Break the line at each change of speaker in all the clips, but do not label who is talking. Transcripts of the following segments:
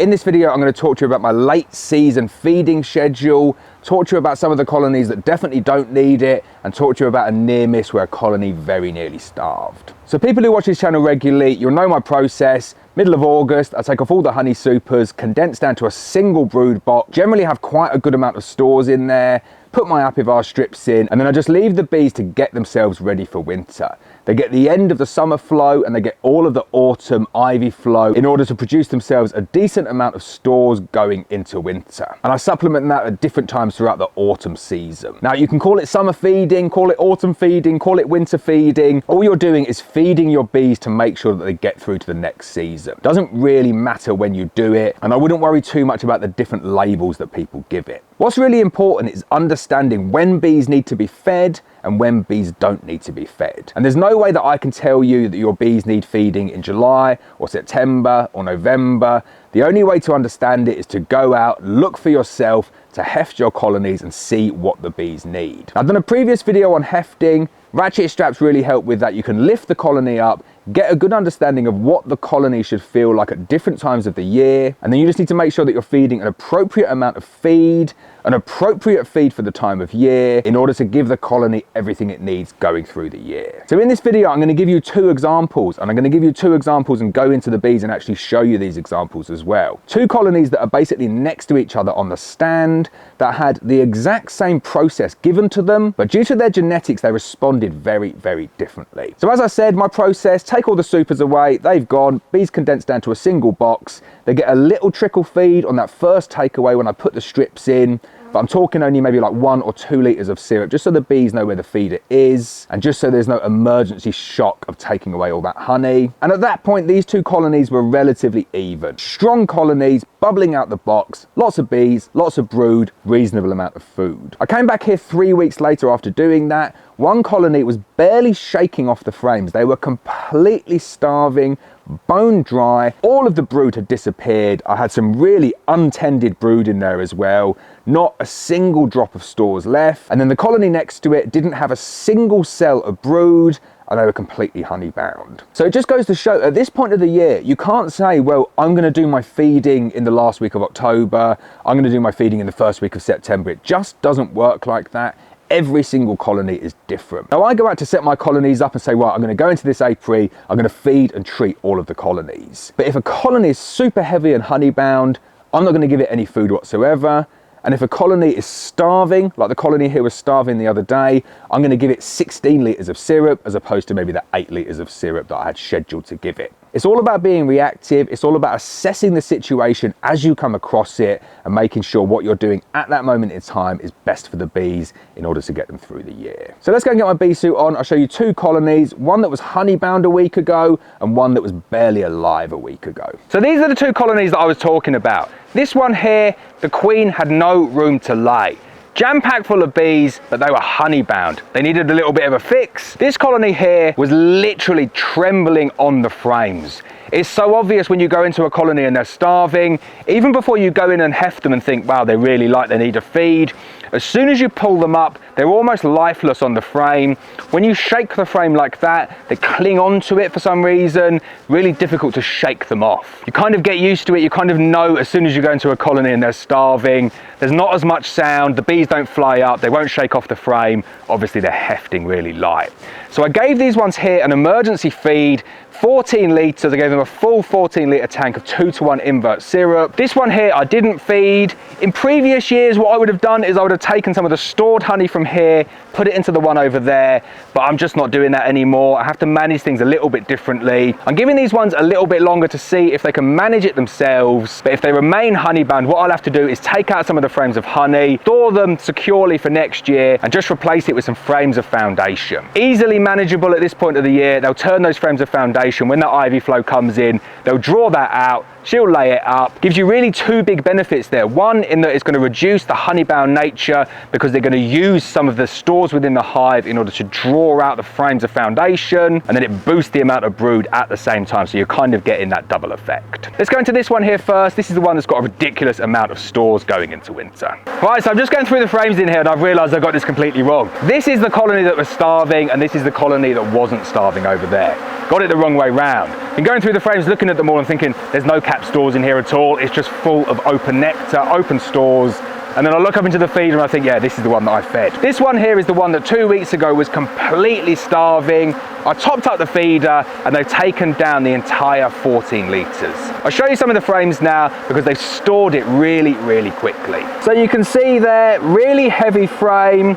In this video, I'm going to talk to you about my late season feeding schedule, talk to you about some of the colonies that definitely don't need it, and talk to you about a near miss where a colony very nearly starved. So people who watch this channel regularly, you'll know my process. Middle of August, I take off all the honey supers, condense down to a single brood box, generally have quite a good amount of stores in there, put my Apivar strips in, and then I just leave the bees to get themselves ready for winter. They get the end of the summer flow and they get all of the autumn ivy flow in order to produce themselves a decent amount of stores going into winter. And I supplement that at different times throughout the autumn season. Now you can call it summer feeding, call it autumn feeding, call it winter feeding. All you're doing is feeding your bees to make sure that they get through to the next season. Doesn't really matter when you do it, and I wouldn't worry too much about the different labels that people give it. What's really important is understanding when bees need to be fed and when bees don't need to be fed. And there's no way that I can tell you that your bees need feeding in July or September or November. The only way to understand it is to go out, look for yourself, to heft your colonies and see what the bees need. I've done a previous video on hefting. Ratchet straps really help with that. You can lift the colony up, get a good understanding of what the colony should feel like at different times of the year, and then you just need to make sure that you're feeding an appropriate amount of feed, an appropriate feed for the time of year, in order to give the colony everything it needs going through the year. So in this video, I'm going to give you two examples, and I'm going to give you two examples and go into the bees and actually show you these examples as well. Two colonies that are basically next to each other on the stand that had the exact same process given to them, but due to their genetics, they responded very, very differently. So as I said, my process, take all the supers away, they've gone, bees condensed down to a single box. They get a little trickle feed on that first takeaway when I put the strips in, but I'm talking only maybe like 1 or 2 litres of syrup, just so the bees know where the feeder is, and just so there's no emergency shock of taking away all that honey. And at that point, these two colonies were relatively even. Strong colonies, bubbling out the box, lots of bees, lots of brood, reasonable amount of food. I came back here 3 weeks later after doing that. One colony was barely shaking off the frames. They were completely starving, bone dry. All of the brood had disappeared. I had some really untended brood in there as well. Not a single drop of stores left. And then the colony next to it didn't have a single cell of brood, and they were completely honey bound. So it just goes to show, at this point of the year, you can't say, well, I'm going to do my feeding in the last week of October, I'm going to do my feeding in the first week of September. It just doesn't work like that. Every single colony is different. Now I go out to set my colonies up and say, right, I'm going to go into this apiary, I'm going to feed and treat all of the colonies. But if a colony is super heavy and honey bound, I'm not going to give it any food whatsoever. And if a colony is starving, like the colony here was starving the other day, I'm going to give it 16 litres of syrup as opposed to maybe the 8 litres of syrup that I had scheduled to give it. It's all about being reactive. It's all about assessing the situation as you come across it and making sure what you're doing at that moment in time is best for the bees in order to get them through the year. So let's go and get my bee suit on. I'll show you two colonies, one that was honey bound a week ago and one that was barely alive a week ago. So these are the two colonies that I was talking about. This one here, the queen had no room to lay. Jam-packed full of bees, but they were honey bound. They needed a little bit of a fix. This colony here was literally trembling on the frames. It's so obvious when you go into a colony and they're starving, even before you go in and heft them and think, wow, they really they need a feed. As soon as you pull them up, they're almost lifeless on the frame. When you shake the frame like that, they cling onto it for some reason. Really difficult to shake them off. You kind of get used to it. You kind of know as soon as you go into a colony and they're starving, there's not as much sound. The bees don't fly up. They won't shake off the frame. Obviously, they're hefting really light. So I gave these ones here an emergency feed, 14 litres. I gave them a full 14 litre tank of 2-to-1 invert syrup. This one here I didn't feed. In previous years, what I would have done is I would have taken some of the stored honey from here, put it into the one over there, but I'm just not doing that anymore. I have to manage things a little bit differently. I'm giving these ones a little bit longer to see if they can manage it themselves, but if they remain honey bound, what I'll have to do is take out some of the frames of honey, store them securely for next year, and just replace it with some frames of foundation. Easily manageable at this point of the year. They'll turn those frames of foundation when that ivy flow comes in, they'll draw that out, she'll lay it up. Gives you really two big benefits there. One, in that it's going to reduce the honey bound nature because they're going to use some of the stores within the hive in order to draw out the frames of foundation, and then it boosts the amount of brood at the same time, so you're kind of getting that double effect. Let's go into this one here first. This is the one that's got a ridiculous amount of stores going into winter. Right, so I'm just going through the frames in here and I've realised I got this completely wrong. This is the colony that was starving and this is the colony that wasn't starving over there. got it the wrong way round. Been going through the frames, looking at them all and thinking, there's no capped stores in here at all. It's just full of open nectar, open stores. And then I look up into the feeder and I think, yeah, this is the one that I fed. This one here is the one that 2 weeks ago was completely starving. I topped up the feeder and they've taken down the entire 14 litres. I'll show you some of the frames now because they've stored it really, really quickly. So you can see there, really heavy frame,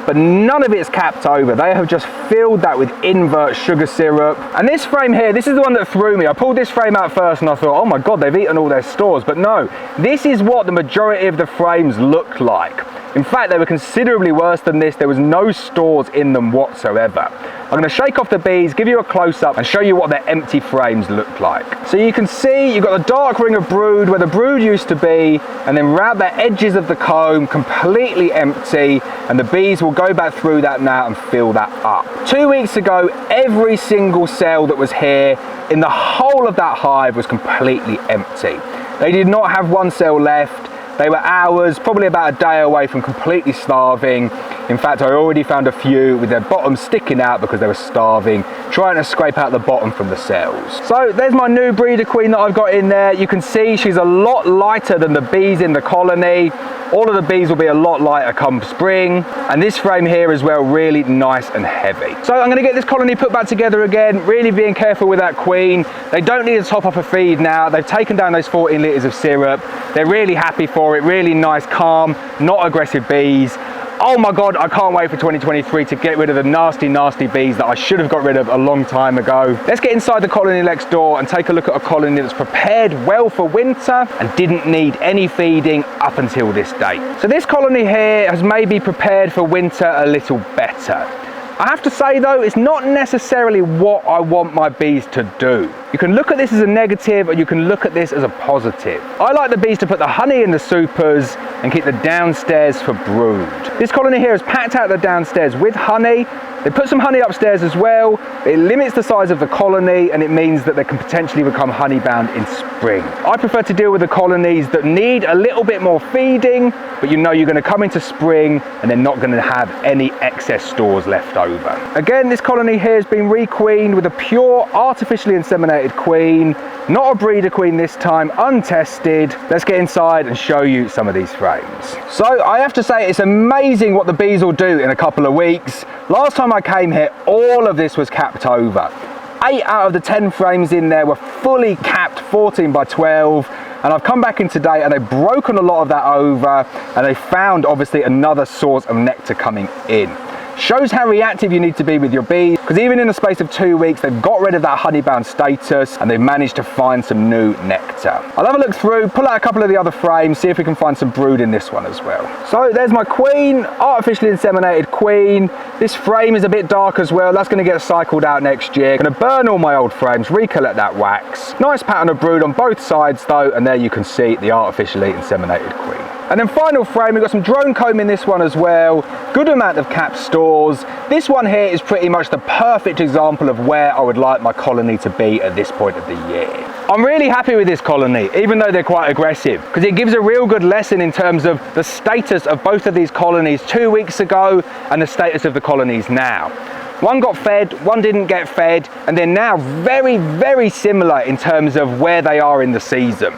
but none of it's capped over. They have just filled that with invert sugar syrup. And this frame here, this is the one that threw me. I pulled this frame out first and I thought, oh my God, they've eaten all their stores. But no, this is what the majority of the frames looked like. In fact, they were considerably worse than this. There was no stores in them whatsoever. I'm going to shake off the bees, give you a close-up and show you what their empty frames look like. So you can see you've got the dark ring of brood where the brood used to be, and then round the edges of the comb completely empty, and the bees will go back through that now and fill that up. 2 weeks ago, every single cell that was here in the whole of that hive was completely empty. They did not have one cell left. They were hours, probably about a day away from completely starving. In fact, I already found a few with their bottoms sticking out because they were starving, trying to scrape out the bottom from the cells. So there's my new breeder queen that I've got in there. You can see she's a lot lighter than the bees in the colony. All of the bees will be a lot lighter come spring. And this frame here as well, really nice and heavy. So I'm gonna get this colony put back together again, really being careful with that queen. They don't need to top up a feed now. They've taken down those 14 litres of syrup. They're really happy for it, really nice, calm, not aggressive bees. Oh my God, I can't wait for 2023 to get rid of the nasty, nasty bees that I should have got rid of a long time ago. Let's get inside the colony next door and take a look at a colony that's prepared well for winter and didn't need any feeding up until this date. So this colony here has maybe prepared for winter a little better. I have to say though, it's not necessarily what I want my bees to do. You can look at this as a negative or you can look at this as a positive. I like the bees to put the honey in the supers and keep the downstairs for brood. This colony here has packed out the downstairs with honey. They put some honey upstairs as well. It limits the size of the colony and it means that they can potentially become honey bound in spring. I prefer to deal with the colonies that need a little bit more feeding, but you know you're going to come into spring and they're not going to have any excess stores left over. Again, this colony here has been requeened with a pure artificially inseminated queen, not a breeder queen this time, untested. Let's get inside and show you some of these frames. So I have to say it's amazing what the bees will do in a couple of weeks. Last time I came here, all of this was capped over. 8 out of the 10 frames in there were fully capped 14 by 12. And I've come back in today and they've broken a lot of that over and they found obviously another source of nectar coming in. Shows how reactive you need to be with your bees, because even in the space of 2 weeks, they've got rid of that honey-bound status and they've managed to find some new nectar. I'll have a look through, pull out a couple of the other frames, see if we can find some brood in this one as well. So there's my queen, artificially inseminated queen. This frame is a bit dark as well. That's going to get cycled out next year. Going to burn all my old frames, recollect that wax. Nice pattern of brood on both sides though, and there you can see the artificially inseminated queen. And then final frame, we've got some drone comb in this one as well. Good amount of capped stores. This one here is pretty much the perfect example of where I would like my colony to be at this point of the year. I'm really happy with this colony, even though they're quite aggressive, because it gives a real good lesson in terms of the status of both of these colonies 2 weeks ago and the status of the colonies now. One got fed, one didn't get fed, and they're now very, very similar in terms of where they are in the season.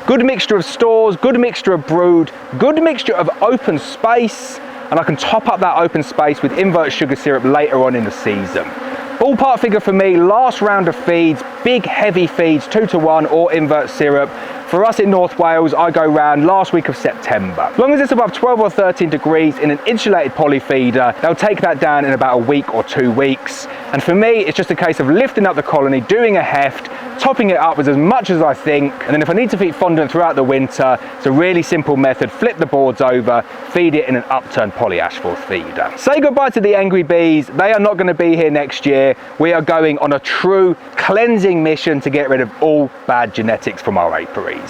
Good mixture of stores, good mixture of brood, good mixture of open space, and I can top up that open space with invert sugar syrup later on in the season. Ballpark figure for me, last round of feeds, big heavy feeds, 2-to-1 or invert syrup. For us in North Wales, I go round last week of September. As long as it's above 12 or 13 degrees in an insulated poly feeder, they'll take that down in about a week or 2 weeks. And for me, it's just a case of lifting up the colony, doing a heft, topping it up with as much as I think, and then if I need to feed fondant throughout the winter, it's a really simple method. Flip the boards over, feed it in an upturned poly ashforth feeder. Say goodbye to the angry bees. They are not going to be here next year. We are going on a true cleansing mission to get rid of all bad genetics from our apiary.